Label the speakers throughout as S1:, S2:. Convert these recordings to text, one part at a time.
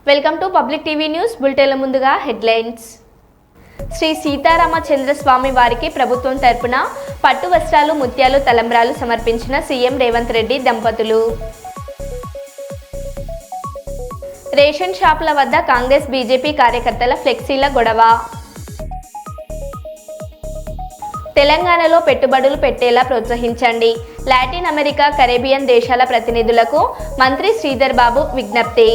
S1: Welcome to public TV news బులెటిన్ల ముందుగా headlines. Shri Sitaramachandra స్వామి వారికి ప్రభుత్వం తరపున పట్టు వస్త్రాలు, ముత్యాలు, తలంబ్రాలు సమర్పించిన సీఎం రేవంత్ రెడ్డి దంపతులు. రేషన్ షాపుల వద్ద కాంగ్రెస్ బీజేపీ కార్యకర్తల ఫ్లెక్సీల గొడవ. తెలంగాణలో పెట్టుబడులు పెట్టేలా ప్రోత్సహించండి. లాటిన్ అమెరికా, కరేబియన్ దేశాల ప్రతినిధులకు మంత్రి శ్రీధర్ బాబు విజ్ఞప్తి.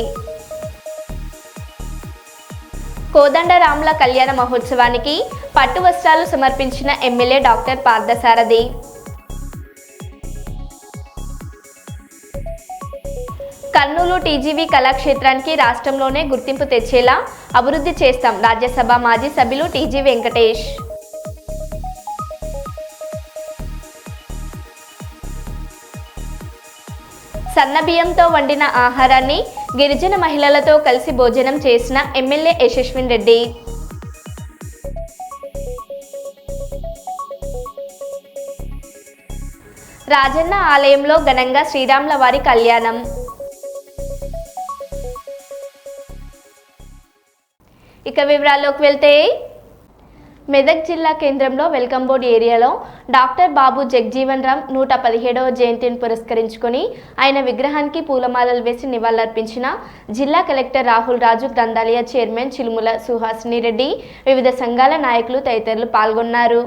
S1: కోదండరాముల కళ్యాణ మహోత్సవానికి పట్టు వస్త్రాలు సమర్పించిన MLA doctor Parthasarathy. Kurnool TGV కళాక్షేత్రానికి రాష్ట్రంలోనే గుర్తింపు తెచ్చేలా అభివృద్ధి చేస్తాం. రాజ్యసభ మాజీ సభ్యులు టీజీ వెంకటేష్. సన్నబియ్యంతో వండిన ఆహారాన్ని గిరిజన మహిళలతో కలిసి భోజనం చేసిన ఎమ్మెల్యే యశస్విన్ రెడ్డి. రాజన్న ఆలయంలో ఘనంగా శ్రీరాముల వారి కళ్యాణం. ఇక వివరాల్లోకి వెళ్తే, మెదక్ జిల్లా కేంద్రంలో వెల్కమ్ బోర్డ్ ఏరియాలో డాక్టర్ బాబు జగ్జీవన్ రామ్ 117వ జయంతిని పురస్కరించుకొని ఆయన విగ్రహానికి పూలమాలలు వేసి నివాళులర్పించిన జిల్లా కలెక్టర్ రాహుల్ రాజు, గ్రంథాలయ చైర్మన్ చిలుముల సుహాసిని రెడ్డి, వివిధ సంఘాల నాయకులు తదితరులు పాల్గొన్నారు.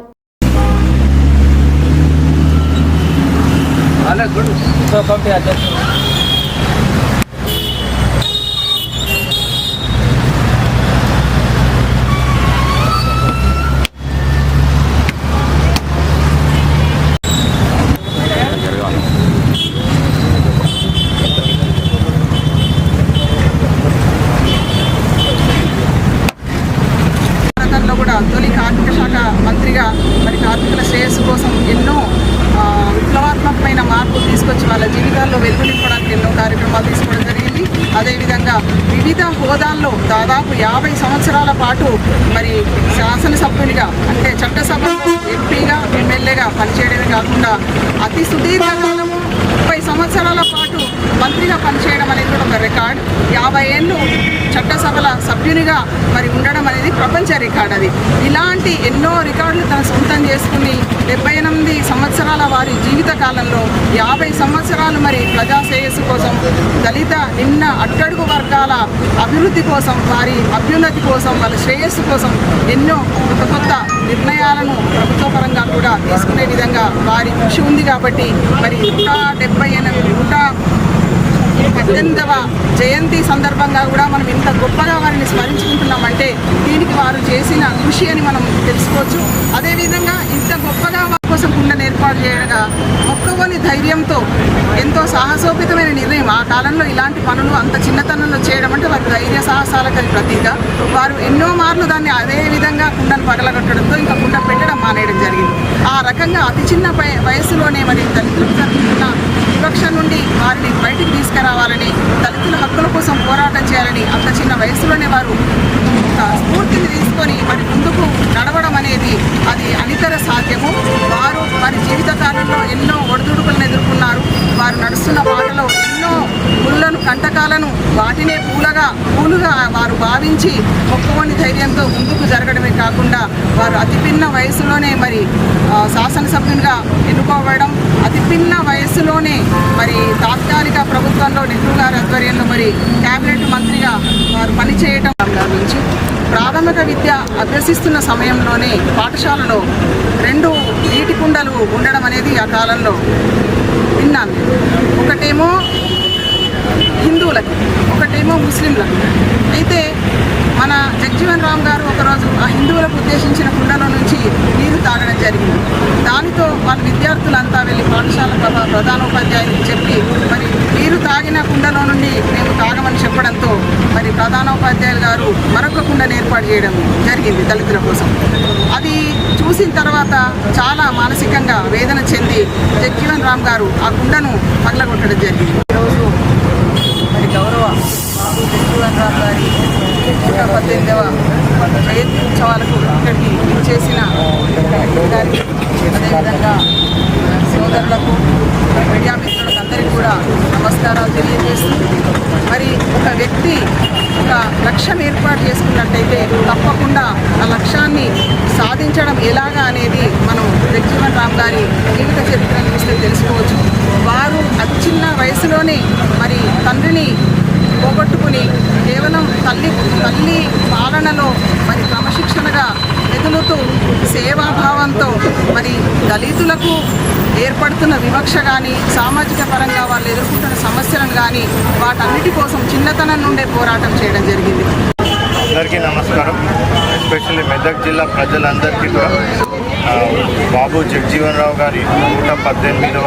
S2: తొలి కార్మిక శాఖ మంత్రిగా మరి కార్మికుల శ్రేయస్సు కోసం ఎన్నో విప్లవాత్మకమైన మార్పులు తీసుకొచ్చి వాళ్ళ జీవితాల్లో వెలుగు నింపడానికి ఎన్నో కార్యక్రమాలు తీసుకోవడం జరిగింది. అదేవిధంగా వివిధ హోదాల్లో దాదాపు 50 సంవత్సరాల పాటు మరి శాసనసభ్యునిగా అంటే చట్టసభలో ఎంపీగా, ఎమ్మెల్యేగా పనిచేయడమే కాకుండా అతి సుదీర్ఘకాలము 30 సంవత్సరాల పాటు మంత్రిగా పనిచేయడం అనేది కూడా ఒక రికార్డ్. 50 ఏళ్ళు చట్టసభల సభ్యునిగా మరి ఉండడం అనేది ప్రపంచ రికార్డ్. అది ఇలాంటి ఎన్నో రికార్డులు తన సొంతం చేసుకుని 78 సంవత్సరాల వారి జీవిత కాలంలో 50 సంవత్సరాలు మరి ప్రజా శ్రేయస్సు కోసం, దళిత నిమ్న అట్టడుగు వర్గాల అభివృద్ధి కోసం, వారి అభ్యున్నతి కోసం, వాళ్ళ శ్రేయస్సు కోసం ఎన్నో కొత్త నిర్ణయాలను ప్రభుత్వ పరంగా కూడా తీసుకునే విధంగా వారి కృషి ఉంది. కాబట్టి మరి 118వ జయంతి సందర్భంగా కూడా మనం ఇంత గొప్పగా వారిని స్మరించుకుంటున్నామంటే దీనికి వారు చేసిన కృషి అని మనం తెలుసుకోవచ్చు. అదేవిధంగా ఇంత గొప్పగా వారి కోసం కుండను ఏర్పాటు చేయగా మొక్కవోని ధైర్యంతో ఎంతో సాహసోపేతమైన నిర్ణయం. ఆ కాలంలో ఇలాంటి పనులు అంత చిన్నతనంలో చేయడం అంటే వారి ధైర్య సాహసాలకు ప్రతీక. వారు ఎన్నో మార్లు దాన్ని అదే విధంగా కుండను పగలగొట్టడంతో ఇంకా కుండ పెట్టడం మానేయడం జరిగింది. ఆ రకంగా అతి చిన్న వయస్సులోనే మరి దళితులకు జరుగుతున్న వివక్ష నుండి వారిని బయటికి తీసుకురావాలని, దళితుల హక్కుల కోసం పోరాటం చేయాలని అంత చిన్న వయసులోనే వారు స్ఫూర్తిని తీసుకొని మరి ముందుకు నడవడం అనేది అది అనితర సాధ్యము. వారు వారి జీవిత కాలంలో ఎన్నో ఒడిదుడుకులను ఎదుర్కొన్నారు. వారు నడుస్తున్న బాటలో ఎన్నో ముళ్ళను, కంటకాలను వాటినే పూలుగా వారు భావించి మొక్కవోని ధైర్యంతో ముందుకు జరగడమే కాకుండా వారు అతి పిన్న వయసులోనే మరి శాసనసభ్యునిగా ఎన్నుకోవడం, అతి పిన్న వయస్సులోనే మరి తాత్కాలిక ప్రభుత్వంలో నెహ్రూ గారి ఆధ్వర్యంలో మరి క్యాబినెట్ మంత్రిగా వారు పనిచేయటం నుంచి ప్రాథమిక విద్య అభ్యసిస్తున్న సమయంలోనే పాఠశాలలో 2 నీటి కుండలు ఉండడం అనేది ఆ కాలంలో విన్నాను. ఒకటేమో హిందువులకి, ఒకటేమో ముస్లింలకు. అయితే మన జగ్జీవన్ రామ్ గారు ఒకరోజు ఆ హిందువులకు ఉద్దేశించిన కుండలో నుంచి నీరు తాగడం జరిగింది. దానితో వాళ్ళ విద్యార్థులంతా వెళ్ళి పాఠశాల ప్రధానోపాధ్యాయునికి చెప్పి మరి నీరు తాగిన కుండలో నుండి మేము తాగమని చెప్పడంతో మరి ప్రధానోపాధ్యాయులు గారు మరొక కుండను ఏర్పాటు చేయడం జరిగింది దళితుల కోసం. అది చూసిన తర్వాత చాలా మానసికంగా వేదన చెంది జగ్జీవన్ రామ్ గారు ఆ కుండను పగలగొట్టడం జరిగింది. ఈరోజు మరి గౌరవ బాబు జగ్జీవన్ రామ్ గారి 118వ జయంతి ఉత్సవాలకు ఇక్కడికి చేసిన గారికి, అదేవిధంగా సోదరులకు మీడియా మిత్రులకు అందరికీ కూడా నమస్కారాలు తెలియజేస్తూ, మరి ఒక వ్యక్తి ఒక లక్ష్యం ఏర్పాటు చేసుకున్నట్టయితే తప్పకుండా ఆ లక్ష్యాన్ని సాధించడం ఎలాగా అనేది మనం జగ్జీవన్ రామ్ గారి జీవిత చరిత్రను చూస్తే తెలుసుకోవచ్చు. వారు అతి చిన్న వయసులోనే మరి తండ్రిని పోగొట్టుకుని కేవలం తల్లి పాలనలో మరి క్రమశిక్షణగా మెదులుతూ సేవాభావంతో మరి దళితులకు ఏర్పడుతున్న వివక్ష కానీ సామాజిక పరంగా వాళ్ళు ఎదుర్కొంటున్న సమస్యలను కానీ వాటన్నిటి కోసం చిన్నతనం నుండే పోరాటం చేయడం జరిగింది.
S3: అందరికీ నమస్కారం. ఎస్పెషల్లీ మెదక్ జిల్లా ప్రజలందరికీ కూడా బాబు జగ్జీవన్ రావు గారి 118వ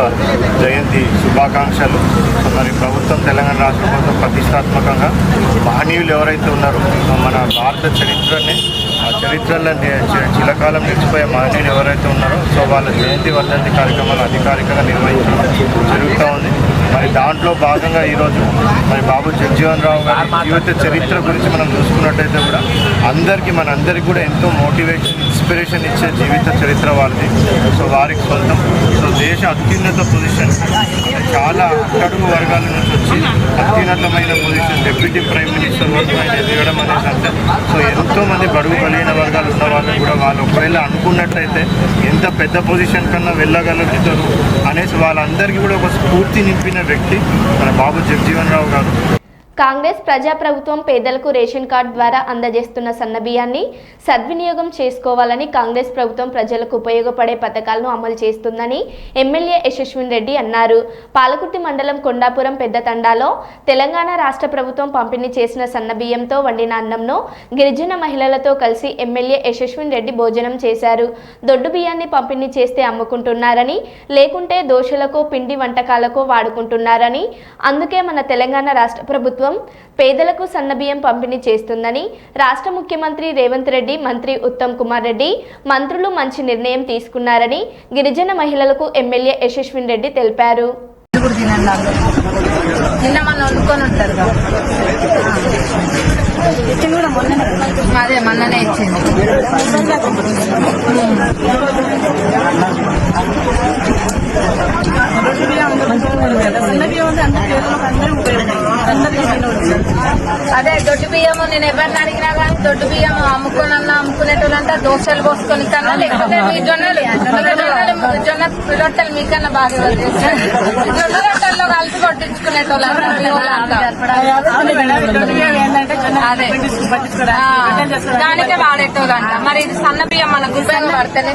S3: జయంతి శుభాకాంక్షలు. మరి ప్రభుత్వం, తెలంగాణ రాష్ట్ర ప్రభుత్వం ప్రతిష్టాత్మకంగా మహనీయులు ఎవరైతే ఉన్నారో మన భారత చరిత్రని చరిత్రలో చిరకాలం నిలిచిపోయే మహనీయులు ఎవరైతే ఉన్నారో సో వాళ్ళ జయంతి వర్ధంతి కార్యక్రమాలు అధికారికంగా నిర్వహించడం జరుగుతూ ఉంది. మరి దాంట్లో భాగంగా ఈరోజు మరి బాబు జగ్జీవన్ రావు గారి జీవిత చరిత్ర గురించి మనం చూసుకున్నట్టయితే కూడా మనందరికీ కూడా ఎంతో మోటివేషన్, ఇన్స్పిరేషన్ ఇచ్చే జీవిత చరిత్ర వారిది. సో వారికి సొంతం సో దేశ అత్యున్నత పొజిషన్, చాలా అట్టడుగు వర్గాల నుంచి వచ్చి అత్యున్నతమైన పొజిషన్ డిప్యూటీ ప్రైమ్ మినిస్టర్ వరకు ఆయన ఎదగడం అనేది అంటే సో ఎంతోమంది బడుగు బలైన వర్గాలు ఉన్న వాళ్ళు కూడా వాళ్ళు ఒకవేళ అనుకున్నట్లయితే ఎంత పెద్ద పొజిషన్ కన్నా వెళ్ళగలుగుతారు అనేసి వాళ్ళందరికీ కూడా ఒక స్ఫూర్తి నింపిన వ్యక్తి మన బాబు జగ్జీవన్ రావు గారు.
S1: కాంగ్రెస్ ప్రజాప్రభుత్వం పేదలకు రేషన్ కార్డు ద్వారా అందజేస్తున్న సన్నబియ్యాన్ని సద్వినియోగం చేసుకోవాలని కాంగ్రెస్ ప్రభుత్వం ప్రజలకు ఉపయోగపడే పథకాలను అమలు చేస్తుందని ఎమ్మెల్యే యశస్విన్ రెడ్డి అన్నారు. పాలకుర్తి మండలం కొండాపురం పెద్ద తండాలో తెలంగాణ రాష్ట్ర ప్రభుత్వం పంపిణీ చేసిన సన్నబియ్యంతో వండిన అన్నంను గిరిజన మహిళలతో కలిసి ఎమ్మెల్యే యశస్విన్ రెడ్డి భోజనం చేశారు. దొడ్డు బియ్యాన్ని పంపిణీ చేస్తే అమ్ముకుంటున్నారని, లేకుంటే దోశలకు పిండి వంటకాలకు వాడుకుంటున్నారని, అందుకే మన తెలంగాణ రాష్ట్ర ప్రభుత్వం పేదలకు సన్నబియ్యం పంపిణీ చేస్తుందని రాష్ట్ర ముఖ్యమంత్రి రేవంత్ రెడ్డి, మంత్రి ఉత్తమ్ కుమార్ రెడ్డి మంత్రులు మంచి నిర్ణయం తీసుకున్నారని గిరిజన మహిళలకు ఎమ్మెల్యే యశస్విన్ రెడ్డి తెలిపారు.
S4: అదే మొన్ననే ఇచ్చింది. అదే దొడ్డు బియ్యము నేను ఎవరిని అడిగినా కానీ దొడ్డు బియ్యం అమ్ముకునేటోళ్ళంటే దోశలు పోసుకొని కన్నా, లేకపోతే మీ జొన్న రొట్టెలు మీకన్నా బాగా జొన్న రొట్టెల్లో కలిసి కొట్టించుకునేటోళ్ళు అదే దానికే వాడేటోళ్ళంట. మరి ఇది సన్న బియ్యం మనకు ఉపయోగపడితేనే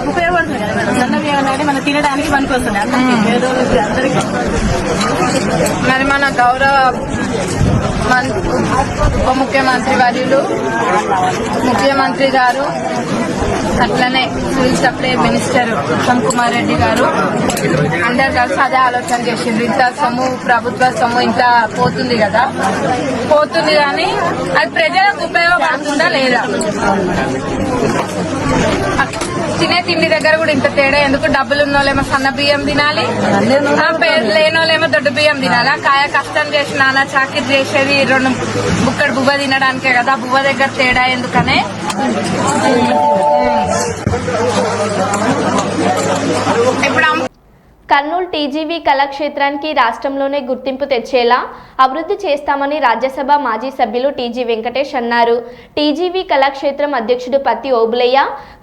S5: సన్న బియ్యం అనేది మనం తినడానికి పనికి వస్తుంది అందరికీ.
S4: మరి మన గౌరవ ఉప ముఖ్యమంత్రి వర్యులు, ముఖ్యమంత్రి గారు, అట్లనే civil supply minister Uttam Kumar Reddy గారు అందరు కలిసి అదే ఆలోచన చేసిండ్రు. ఇంత సొమ్ము, ప్రభుత్వ సొమ్ము ఇంత పోతుంది కదా, పోతుంది కానీ అది ప్రజలకు ఉపయోగపడుతుందా లేదా? తినే తిండి దగ్గర కూడా ఇంత తేడా ఎందుకు? డబ్బులు ఉన్నోళ్ళేమో సన్న బియ్యం తినాలి, లేనోళ్ళేమో దొడ్డు బియ్యం తినాలి. కాయ కష్టం చేసి నాన్న చాకిరి చేసేది 2 బుక్కడు బువ్వ తినడానికే కదా, బువ్వ దగ్గర తేడా ఎందుకనే. ఇప్పుడు
S1: కర్నూలు టీజీవీ కళాక్షేత్రానికి రాష్ట్రంలోనే గుర్తింపు తెచ్చేలా అభివృద్ధి చేస్తామని రాజ్యసభ మాజీ సభ్యులు టీజీ వెంకటేష్ అన్నారు. టీజీవీ కళాక్షేత్రం అధ్యక్షుడు పత్తి ఓబులయ్య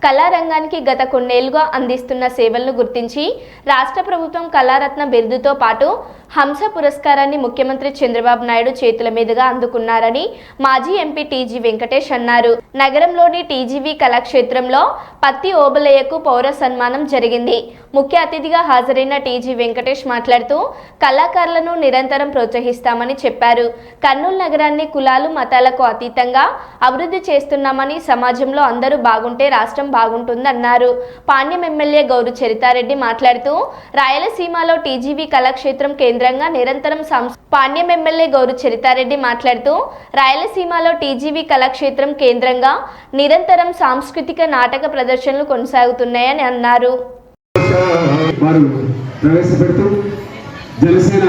S1: కళారంగానికి గత కొన్నేళ్లుగా అందిస్తున్న సేవలను గుర్తించి రాష్ట్ర ప్రభుత్వం కళారత్న బిరుదుతో పాటు హంస పురస్కారాన్ని ముఖ్యమంత్రి చంద్రబాబు నాయుడు చేతుల మీదుగా అందుకున్నారని మాజీ ఎంపీ టీజీ వెంకటేష్ అన్నారు. నగరంలోని టీజీవీ కళాక్షేత్రంలో పత్తి ఓబులయ్యకు పౌర సన్మానం జరిగింది. ముఖ్య అతిథిగా హాజరైన టీజీ వెంకటేష్ మాట్లాడుతూ కళాకారులను నిరంతరం ప్రోత్సహిస్తామని చెప్పారు. కర్నూలు నగరాన్ని కులాలు మతాలకు అతీతంగా అభివృద్ధి చేస్తున్నామని, సమాజంలో అందరూ బాగుంటే రాష్ట్రం బాగుంటుందన్నారు. పాణ్యం ఎమ్మెల్యే గౌరు చరితారెడ్డి మాట్లాడుతూ రాయలసీమలో టీజీవీ కళాక్షేత్రం కేంద్రంగా నిరంతరం పాణ్యం ఎమ్మెల్యే గౌరు చరితారెడ్డి మాట్లాడుతూ రాయలసీమలో టీజీవీ కళాక్షేత్రం కేంద్రంగా నిరంతరం సాంస్కృతిక నాటక ప్రదర్శనలు కొనసాగుతున్నాయని అన్నారు.
S6: వారు ప్రవేశపెడుతూ జనసేన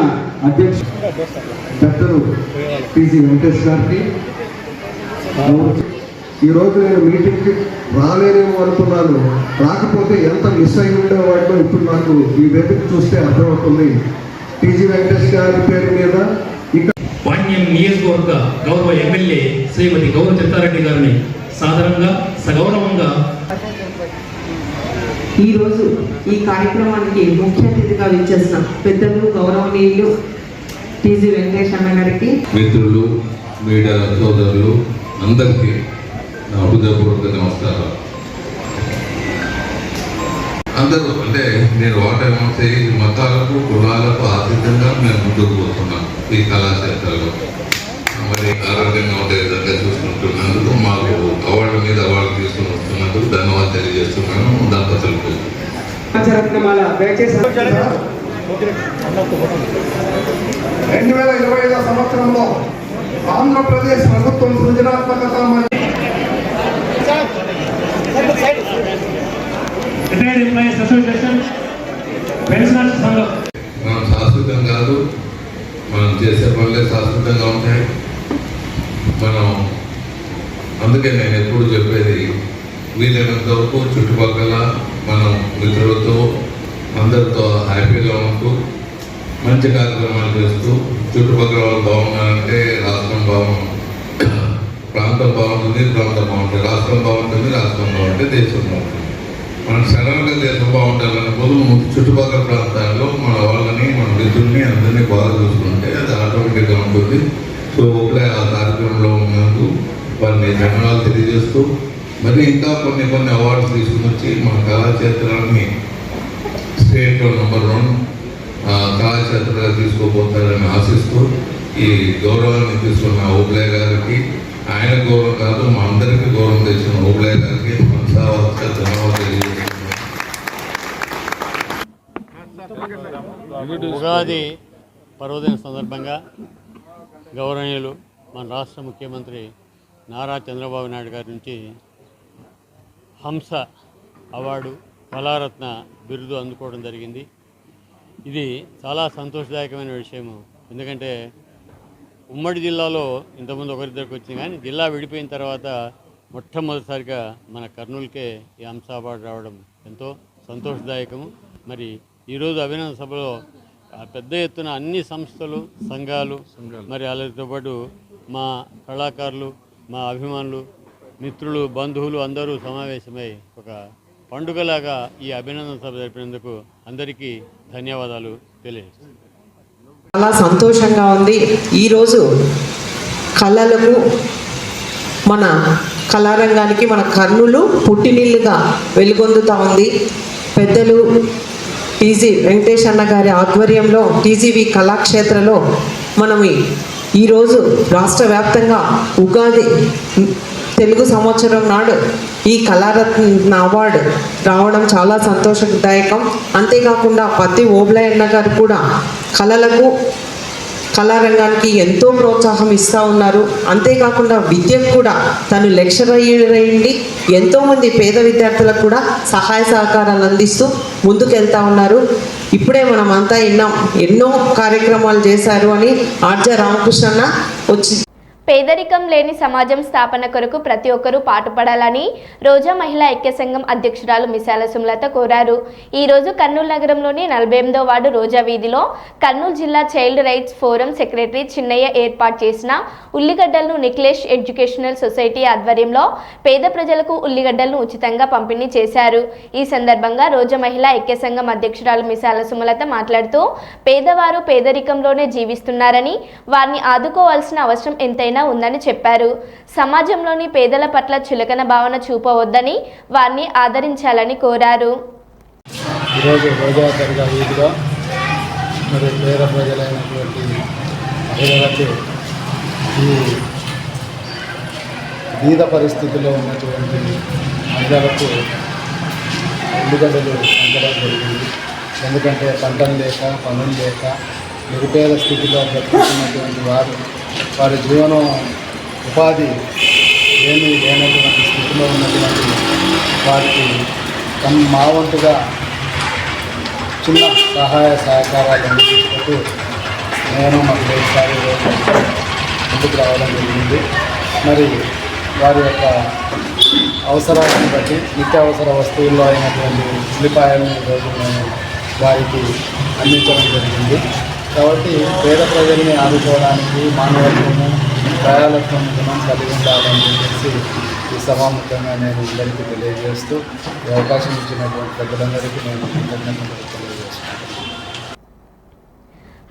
S6: అధ్యక్షుడు డాక్టర్ టీజీ వెంకటేష్ గారికి
S7: ఈరోజు నేను మీటింగ్కి రాలేనేమో అనుకున్నాను. రాకపోతే ఎంత మిస్ అయి ఉండేవాడినో ఇప్పుడు నాకు ఈ వేదిక చూస్తే అర్థమవుతుంది. టీజీ వెంకటేష్ గారి పేరు మీద
S8: పాణ్యం నియోజకవర్గ గౌరవ ఎమ్మెల్యే శ్రీమతి గౌరవ చిత్తారెడ్డి గారిని సాధారణంగా సగౌరవంగా
S9: ఈరోజు ఈ కార్యక్రమానికి ముఖ్య అతిథిగా విచ్చేసిన పెద్దలు గౌరవనీయులు టీజీ వెంకటేష్ అన్న గారికి,
S10: మిత్రులు, మీడియా సోదరులు అందరికీ నా హృదయపూర్వక నమస్కారం. అందరూ అంటే నేను వాటి మతాలకు కులాలకు అతీతంగా మేము ముందుకు పోతున్నాం. ఈ కళాక్షేత్రంలో మరి ఆరోగ్యంగా ఉండే విధంగా చూసుకుంటున్నందుకు, మాకు అవార్డు మీద అవార్డు తీసుకుని వస్తున్నందుకు ధన్యవాదాలు తెలియజేస్తున్నాను. దంపతులకు
S7: 2025 సంవత్సరంలో ఆంధ్రప్రదేశ్ ప్రభుత్వం సృజనాత్మకత
S10: మనం శాశ్వతం కాదు, మనం చేసే పనులే శాశ్వతంగా ఉంటాయి. మనం అందుకే నేను ఎప్పుడు చెప్పేది, వీలైనంత వరకు చుట్టుపక్కల మనం మిత్రులతో అందరితో హ్యాపీగా ఉంటూ మంచి కార్యక్రమాలు చేస్తూ, చుట్టుపక్కల వాళ్ళు బాగున్నారంటే రాష్ట్రం ప్రాంతం బాగుంటుంది, ప్రాంతం బాగుంటుంది, రాష్ట్రం బాగుంటుంది, రాష్ట్రం బాగుంటే దేశం బాగుంటుంది. మన సడన్గా దేశం బాగుండాలన్న ముందు చుట్టుపక్కల ప్రాంతాల్లో మన వాళ్ళని, మన మిత్రుల్ని అందరినీ బాగా చూసుకుంటే అది ఆటోమేటిక్గా ఉంటుంది. సో ఒకటే ఆ కార్యక్రమంలో ఉన్నందుకు వారిని ధన్యవాదాలు తెలియజేస్తూ, మరి ఇంకా కొన్ని అవార్డ్స్ తీసుకుని వచ్చి మన కళాక్షేత్రాన్ని స్టేట్లో నంబర్ 1 కళాక్షేత్రంగా తీసుకోబోతారని ఆశిస్తూ, ఈ గౌరవాన్ని తీసుకున్న ఓబ్లే గారికి, ఆయన గౌరవం కాదు మా అందరికీ గౌరవం తెచ్చిన ఓబ్లే గారికి ధన్యవాదాలు తెలియజేస్తున్నాను.
S11: ఉగాది పర్వదిన సందర్భంగా గౌరవనీయులు మన రాష్ట్ర ముఖ్యమంత్రి నారా చంద్రబాబు నాయుడు గారి నుంచి హంస అవార్డు, కళారత్న బిరుదు అందుకోవడం జరిగింది. ఇది చాలా సంతోషదాయకమైన విషయము. ఎందుకంటే ఉమ్మడి జిల్లాలో ఇంతకుముందు ఒకరిద్దరికి వచ్చింది, కానీ జిల్లా విడిపోయిన తర్వాత మొట్టమొదటిసారిగా మన కర్నూలుకే ఈ హంస అవార్డు రావడం ఎంతో సంతోషదాయకము. మరి ఈరోజు అభినందన సభలో పెద్ద ఎత్తున అన్ని సంస్థలు, సంఘాలు, మరి అలాతో పాటు మా కళాకారులు, మా అభిమానులు, మిత్రులు, బంధువులు అందరూ సమావేశమై ఒక పండుగలాగా ఈ అభినందన సభ జరిపినందుకు అందరికీ ధన్యవాదాలు తెలియజేస్తున్నాను.
S9: చాలా సంతోషంగా ఉంది. ఈరోజు కళలకు, మన కళారంగానికి మన కర్నూలు పుట్టినిల్లుగా వెలుగొందుతూ ఉంది. పెద్దలు టీజీ వెంకటేష్ అన్న గారి ఆధ్వర్యంలో టీజీవి కళాక్షేత్రలో మనం ఈరోజు రాష్ట్ర వ్యాప్తంగా ఉగాది తెలుగు సంవత్సరం నాడు ఈ కళారత్న అవార్డు రావడం చాలా సంతోషదాయకం. అంతేకాకుండా పత్తి ఓబ్లే అన్న గారు కూడా కళలకు, కళారంగానికి ఎంతో ప్రోత్సాహం ఇస్తూ ఉన్నారు. అంతేకాకుండా విద్యకు కూడా తను లెక్చరర్ అయ్యిండి ఎంతోమంది పేద విద్యార్థులకు కూడా సహాయ సహకారాలు అందిస్తూ ముందుకెళ్తా ఉన్నారు. ఇప్పుడే మనం అంతా విన్నాం, ఎన్నో కార్యక్రమాలు చేశారు అని ఆర్జ రామకృష్ణ వచ్చి.
S1: పేదరికం లేని సమాజం స్థాపన కొరకు ప్రతి ఒక్కరూ పాటుపడాలని రోజా మహిళా ఐక్య సంఘం అధ్యక్షురాలు మిసాల సుమలత కోరారు. ఈరోజు కర్నూలు నగరంలోని 48వ వార్డు రోజా వీధిలో కర్నూలు జిల్లా child rights forum secretary Chinnaiah ఏర్పాటు చేసిన ఉల్లిగడ్డలను నిక్లేష్ ఎడ్యుకేషనల్ సొసైటీ ఆధ్వర్యంలో పేద ప్రజలకు ఉల్లిగడ్డలను ఉచితంగా పంపిణీ చేశారు. ఈ సందర్భంగా రోజా మహిళా ఐక్య సంఘం అధ్యక్షురాలు మిసాల సుమలత మాట్లాడుతూ, పేదవారు పేదరికంలోనే జీవిస్తున్నారని, వారిని ఆదుకోవాల్సిన అవసరం ఎంతైనా ఉందని చెప్పారు. సమాజంలోని పేదల పట్ల చులకన భావన చూపవద్దని, వారిని ఆదరించాలని కోరారు.
S12: ఈరోజు రోజా దర్గా వీధిలో మరి పేద ప్రజలైనటువంటి మహిళలకు ఈ బీద పరిస్థితుల్లో ఉన్నటువంటి మహిళలకు ఉల్లిగడ్డలు అందడం జరిగింది. ఎందుకంటే పంటలు లేక, పనులు లేక, నిరుపేద స్థితిలో బ్రతుకుతున్నటువంటి వారి జీవనం ఉపాధి ఏమీ లేనటువంటి స్థితిలో ఉన్నటువంటి వారికి మా వంతుగా చిన్న సహాయ సహకారాలు అందిస్తూ నేను మాకు ఒకసారి ముందుకు రావడం జరిగింది. మరి వారి యొక్క అవసరాలను బట్టి నిత్యావసర వస్తువుల్లో అయినటువంటి ఉల్లిపాయలను ఈరోజు మేము వారికి అందించడం జరిగింది. కాబట్టి పేద ప్రజల్ని ఆదుకోవడానికి మానవత్వము దయాలత్వం గుణం కలిగి ఉండాలని చెప్పేసి ఈ సభాముఖంగా నేను అందరికీ తెలియజేస్తూ ఈ అవకాశం ఇచ్చినటువంటి పెద్దలందరికీ నేను కృతజ్ఞతలు తెలియజేస్తున్నాను.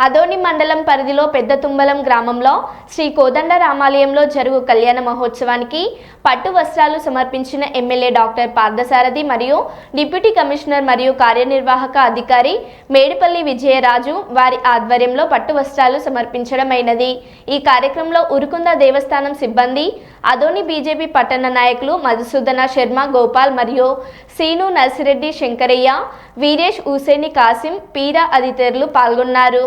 S1: అదోని మండలం పరిధిలో పెద్ద తుంబలం గ్రామంలో శ్రీ కోదండ రామాలయంలో జరుగు కళ్యాణ మహోత్సవానికి పట్టు వస్త్రాలు సమర్పించిన ఎమ్మెల్యే డాక్టర్ పార్థసారథి మరియు డిప్యూటీ కమిషనర్ మరియు కార్యనిర్వాహక అధికారి మేడిపల్లి విజయరాజు వారి ఆధ్వర్యంలో పట్టు వస్త్రాలు సమర్పించడమైనది. ఈ కార్యక్రమంలో ఉరుకుంద దేవస్థానం సిబ్బంది, అదోని బీజేపీ పట్టణ నాయకులు మధుసూదన శర్మ, గోపాల్ మరియు సీను నర్సిరెడ్డి, శంకరయ్య, వీరేష్, హుసేని, కాసిం, పీరా తదితరులు పాల్గొన్నారు.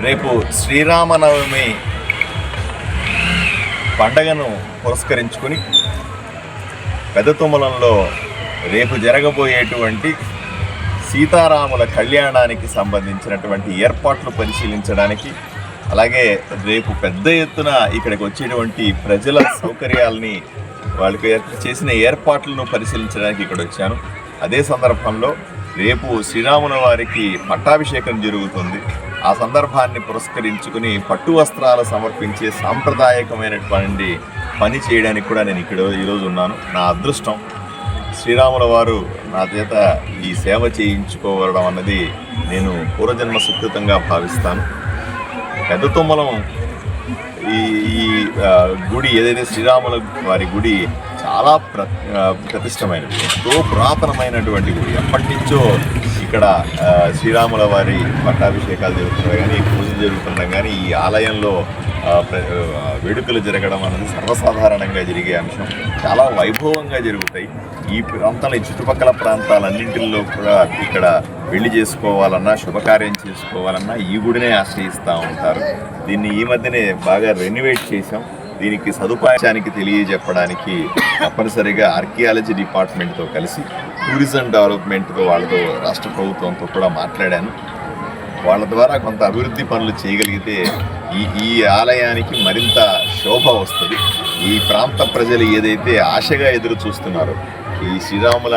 S13: రేపు శ్రీరామనవమి పండగను పురస్కరించుకుని పెద్ద తుమ్మలంలో రేపు జరగబోయేటువంటి సీతారాముల కళ్యాణానికి సంబంధించినటువంటి ఏర్పాట్లు పరిశీలించడానికి, అలాగే రేపు పెద్ద ఎత్తున ఇక్కడికి వచ్చేటువంటి ప్రజల సౌకర్యాలని వాళ్ళకి చేసిన ఏర్పాట్లను పరిశీలించడానికి ఇక్కడ వచ్చాను. అదే సందర్భంలో రేపు శ్రీరాముల వారికి పట్టాభిషేకం జరుగుతుంది. ఆ సందర్భాన్ని పురస్కరించుకుని పట్టు వస్త్రాలు సమర్పించే సాంప్రదాయకమైనటువంటి పని చేయడానికి కూడా నేను ఇక్కడ ఈరోజు ఉన్నాను. నా అదృష్టం, శ్రీరాముల వారు నా చేత ఈ సేవ చేయించుకోవడం అన్నది నేను పూర్వజన్మ సుకృతంగా భావిస్తాను. పెద్ద తుమ్మలం ఈ గుడి ఏదైతే శ్రీరాముల వారి గుడి చాలా ప్రతిష్టమైనది, ఎంతో పురాతనమైనటువంటి గుడి. ఎప్పటి నుంచో ఇక్కడ శ్రీరాముల వారి పట్టాభిషేకాలు జరుగుతున్నాయి కానీ, పూజలు జరుగుతున్నాయి కానీ, ఈ ఆలయంలో వేడుకలు జరగడం అనేది సర్వసాధారణంగా జరిగే అంశం. చాలా వైభవంగా జరుగుతాయి. ఈ ప్రాంతాల ఈ చుట్టుపక్కల ప్రాంతాలన్నింటిలో కూడా ఇక్కడ పెళ్లి చేసుకోవాలన్నా, శుభకార్యం చేసుకోవాలన్నా ఈ గుడినే ఆశ్రయిస్తూ ఉంటారు. దీన్ని ఈ మధ్యనే బాగా రెనోవేట్ చేశాం. దీనికి సదుపాయానికి తెలియజెప్పడానికి తప్పనిసరిగా ఆర్కియాలజీ డిపార్ట్మెంట్తో కలిసి టూరిజం డెవలప్మెంట్తో వాళ్ళతో రాష్ట్ర ప్రభుత్వంతో కూడా మాట్లాడాను. వాళ్ళ ద్వారా కొంత అభివృద్ధి పనులు చేయగలిగితే ఈ ఆలయానికి మరింత శోభ వస్తుంది. ఈ ప్రాంత ప్రజలు ఏదైతే ఆశగా ఎదురు చూస్తున్నారో ఈ శ్రీరాముల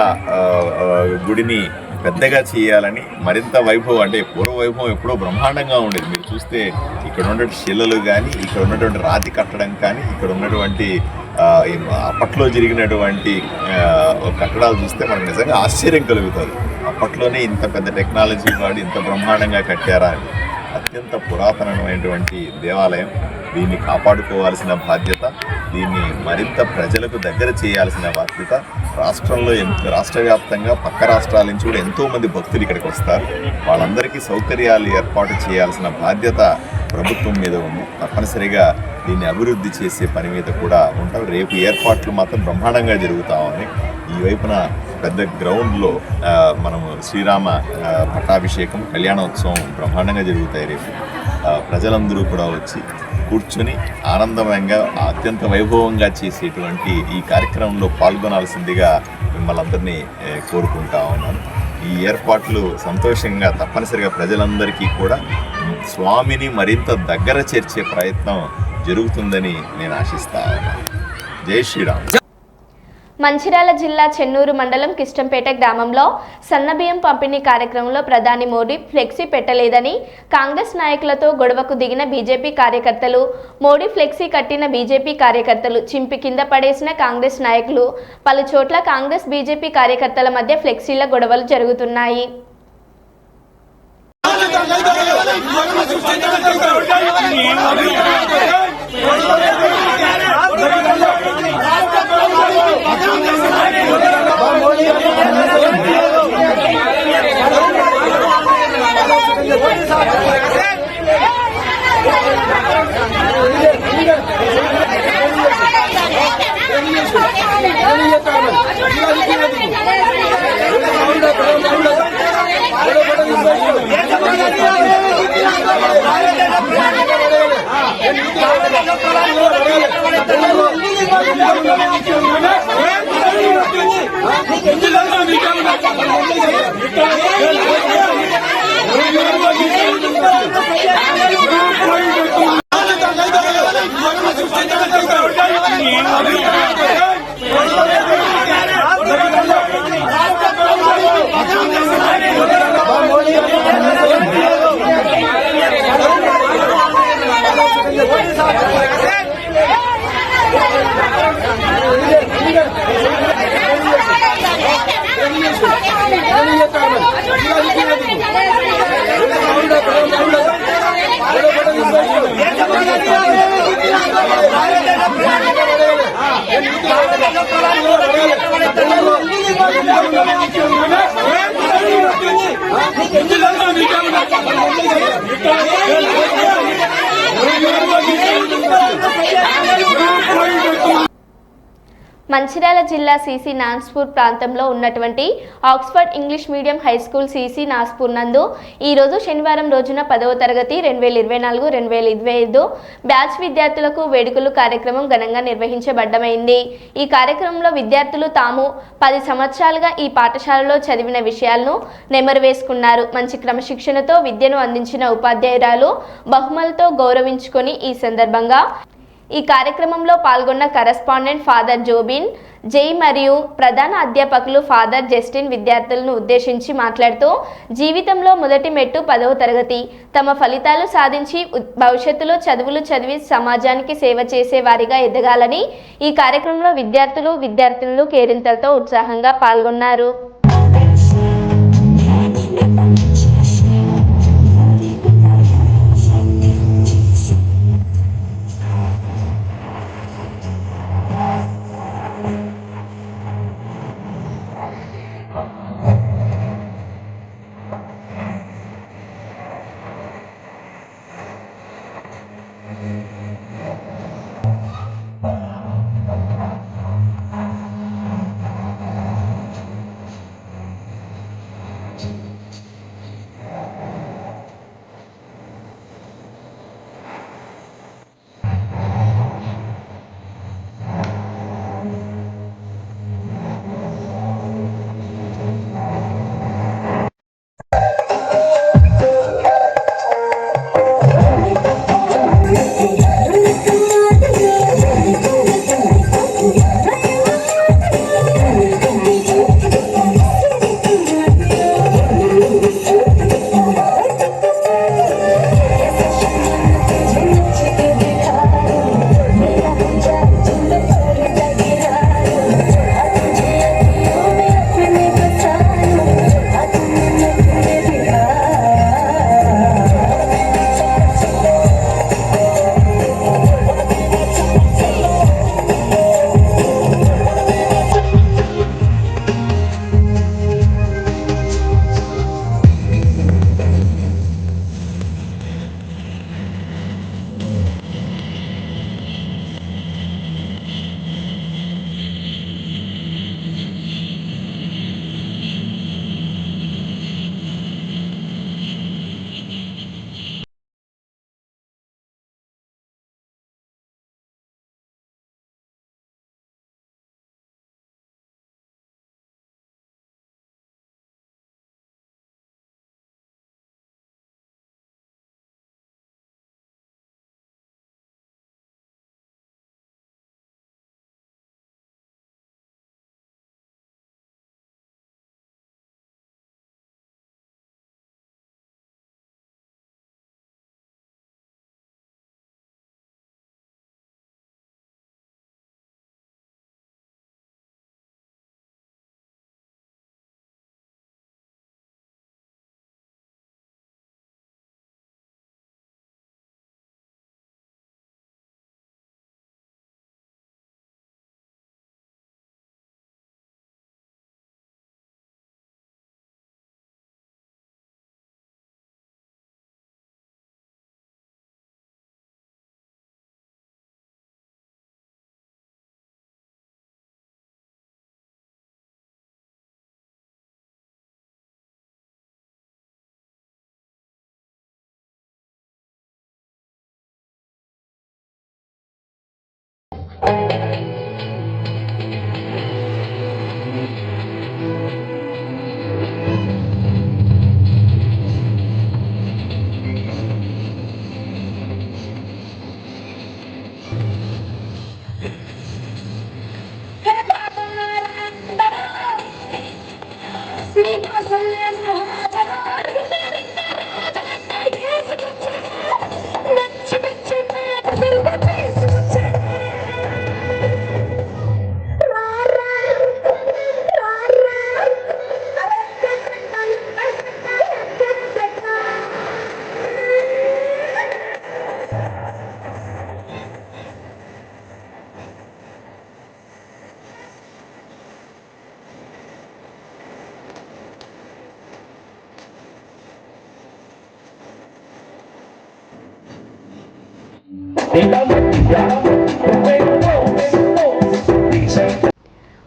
S13: గుడిని పెద్దగా చేయాలని, మరింత వైభవం, అంటే పూర్వ వైభవం ఎప్పుడో బ్రహ్మాండంగా ఉండేది. మీరు చూస్తే ఇక్కడ ఉన్నటువంటి శిలలు కానీ, ఇక్కడ ఉన్నటువంటి రాతి కట్టడం కానీ, ఇక్కడ ఉన్నటువంటి అప్పట్లో జరిగినటువంటి కట్టడాలు చూస్తే మనకు నిజంగా ఆశ్చర్యం కలుగుతుంది. అప్పట్లోనే ఇంత పెద్ద టెక్నాలజీ వాడి ఇంత బ్రహ్మాండంగా కట్టారా అని. అత్యంత పురాతనమైనటువంటి దేవాలయం. దీన్ని కాపాడుకోవాల్సిన బాధ్యత, దీన్ని మరింత ప్రజలకు దగ్గర చేయాల్సిన బాధ్యత రాష్ట్ర వ్యాప్తంగా పక్క రాష్ట్రాల నుంచి కూడా ఎంతోమంది భక్తులు ఇక్కడికి వస్తారు. వాళ్ళందరికీ సౌకర్యాలు ఏర్పాటు చేయాల్సిన బాధ్యత ప్రభుత్వం మీద ఉంది. తప్పనిసరిగా దీన్ని అభివృద్ధి చేసే పని మీద కూడా ఉంటారు. రేపు ఏర్పాట్లు మాత్రం బ్రహ్మాండంగా జరుగుతూ ఉన్నాయి. ఈ వైపున పెద్ద గ్రౌండ్లో మనము శ్రీరామ పట్టాభిషేకం కళ్యాణోత్సవం బ్రహ్మాండంగా జరుగుతాయి రేపు. ప్రజలందరూ కూడా వచ్చి కూర్చొని ఆనందమయంగా అత్యంత వైభవంగా చేసేటువంటి ఈ కార్యక్రమంలో పాల్గొనాల్సిందిగా మిమ్మల్ని అందరినీ కోరుకుంటా ఉన్నాను. ఈ ఏర్పాట్లు సంతోషంగా తప్పనిసరిగా ప్రజలందరికీ కూడా స్వామిని మరింత దగ్గర చేర్చే ప్రయత్నం జరుగుతుందని నేను ఆశిస్తా ఉన్నాను. జై శ్రీరామ్.
S1: మంచిర్యాల జిల్లా చెన్నూరు మండలం కిష్టంపేట గ్రామంలో సన్నబియ్యం పంపిణీ కార్యక్రమంలో ప్రధాని మోడీ ఫ్లెక్సీ పెట్టలేదని కాంగ్రెస్ నాయకులతో గొడవకు దిగిన బీజేపీ కార్యకర్తలు, మోడీ ఫ్లెక్సీ కట్టిన బీజేపీ కార్యకర్తలు, చింపి కింద పడేసిన కాంగ్రెస్ నాయకులు, పలు చోట్ల కాంగ్రెస్ బీజేపీ కార్యకర్తల మధ్య ఫ్లెక్సీల గొడవలు జరుగుతున్నాయి. మంచిర్యాల జిల్లా సిసి నాన్స్పూర్ ప్రాంతంలో ఉన్నటువంటి Oxford English medium high school CC Naspur నందు ఈరోజు శనివారం రోజున 10వ తరగతి 2024-2025 బ్యాచ్ విద్యార్థులకు వేడుకలు కార్యక్రమం ఘనంగా నిర్వహించబడ్డమైంది. ఈ కార్యక్రమంలో విద్యార్థులు తాము 10 సంవత్సరాలుగా ఈ పాఠశాలలో చదివిన విషయాలను నెమరు వేసుకున్నారు. మంచి క్రమశిక్షణతో విద్యను అందించిన ఉపాధ్యాయురాలు బహుమతులతో గౌరవించుకొని ఈ సందర్భంగా ఈ కార్యక్రమంలో పాల్గొన్న కరెస్పాండెంట్ ఫాదర్ జోబిన్ జై మరియు ప్రధాన అధ్యాపకులు ఫాదర్ జస్టిన్ విద్యార్థులను ఉద్దేశించి మాట్లాడుతూ జీవితంలో మొదటి మెట్టు 10వ తరగతి, తమ ఫలితాలు సాధించి భవిష్యత్తులో చదువులు చదివి సమాజానికి సేవ చేసే వారిగా ఎదగాలని ఈ కార్యక్రమంలో విద్యార్థులు కేరింతలతో ఉత్సాహంగా పాల్గొన్నారు.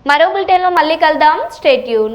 S1: మరో బులెటిన్లో మళ్ళీ కలుద్దాం. Stay tune.